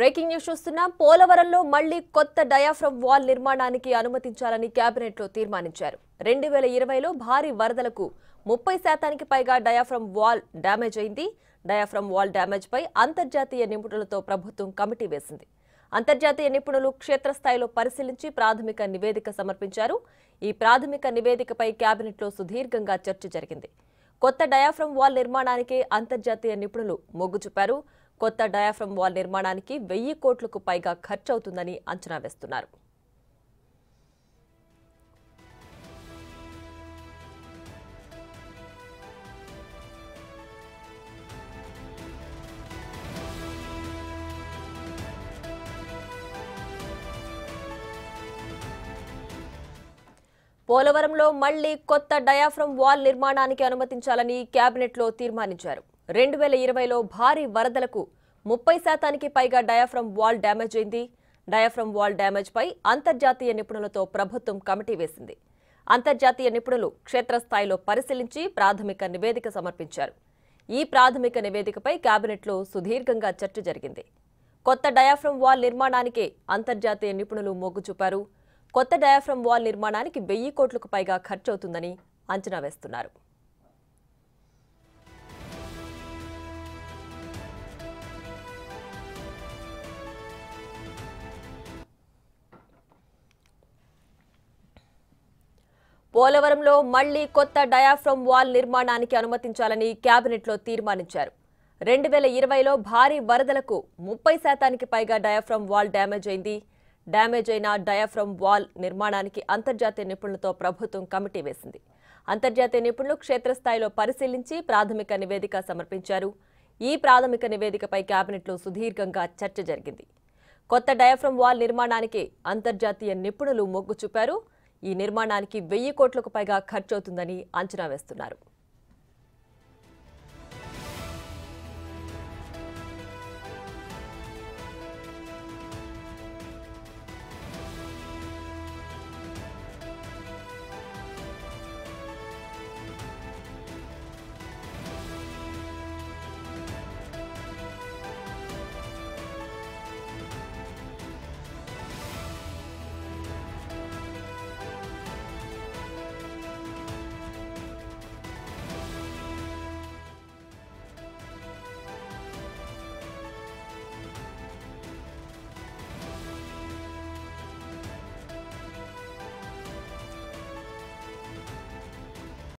Breaking news చూస్తున్నాం. పోలవరంలో మళ్లీ కొత్త డయాఫ్రమ్ వాల్ నిర్మాణానికి అనుమతించాలని కేబినెట్లో తీర్మానించారు. 2020లో భారీ వరదలకు 30% పైగా డయాఫ్రమ్ వాల్ డ్యామేజ్ అయింది. డయాఫ్రమ్ వాల్ డ్యామేజ్ పై అంతర్జాతీయ నిపుణులతో ప్రభుత్వం కమిటీ వేసింది. అంతర్జాతీయ నిపుణులు క్షేత్రస్థాయిలో పరిశీలించి ప్రాథమిక నివేదిక సమర్పించారు. ఈ ప్రాథమిక నివేదికపై కేబినెట్లో సుదీర్ఘంగా చర్చ జరిగింది. కొత్త డయాఫ్రమ్ వాల్ నిర్మాణానికి అంతర్జాతీయ నిపుణులు మొగ్గు చూపారు. కొత్త డయాఫ్రమ్ వాల్ నిర్మాణానికి 1000 కోట్లకు పైగా ఖర్చవుతుందని అంచనా వేస్తున్నారు. పోలవరంలో మళ్లీ కొత్త డయాఫ్రమ్ వాల్ నిర్మాణానికి అనుమతించాలని కేబినెట్లో తీర్మానించారు. 2020లో భారీ వరదలకు 30% పైగా డయాఫ్రమ్ వాల్ డ్యామేజ్ అయింది. డయాఫ్రమ్ వాల్ డ్యామేజ్ పై అంతర్జాతీయ నిపుణులతో ప్రభుత్వం కమిటీ వేసింది. అంతర్జాతీయ నిపుణులు క్షేత్రస్థాయిలో పరిశీలించి ప్రాథమిక నివేదిక సమర్పించారు. ఈ ప్రాథమిక నివేదికపై కేబినెట్లో సుదీర్ఘంగా చర్చ జరిగింది. కొత్త డయాఫ్రమ్ వాల్ నిర్మాణానికి అంతర్జాతీయ నిపుణులు మొగ్గు చూపారు. కొత్త డయాఫ్రమ్ వాల్ నిర్మాణానికి 1000 కోట్లకు పైగా ఖర్చవుతుందని అంచనా వేస్తున్నారు. పోలవరంలో మళ్లీ కొత్త డయాఫ్రమ్ వాల్ నిర్మాణానికి అనుమతించాలని కేబినెట్లో తీర్మానించారు. 2020లో భారీ వరదలకు 30% పైగా డయాఫ్రమ్ వాల్ డ్యామేజ్ అయింది. డ్యామేజ్ అయిన డయాఫ్రమ్ వాల్ నిర్మాణానికి అంతర్జాతీయ నిపుణులతో ప్రభుత్వం కమిటీ వేసింది. అంతర్జాతీయ నిపుణులు క్షేత్రస్థాయిలో పరిశీలించి ప్రాథమిక నివేదిక సమర్పించారు. ఈ ప్రాథమిక నివేదికపై కేబినెట్లో సుదీర్ఘంగా చర్చ జరిగింది. కొత్త డయాఫ్రమ్ వాల్ నిర్మాణానికి అంతర్జాతీయ నిపుణులు మొగ్గు చూపారు. ఈ నిర్మాణానికి 1000 కోట్లకు పైగా ఖర్చవుతుందని అంచనా వేస్తున్నారు.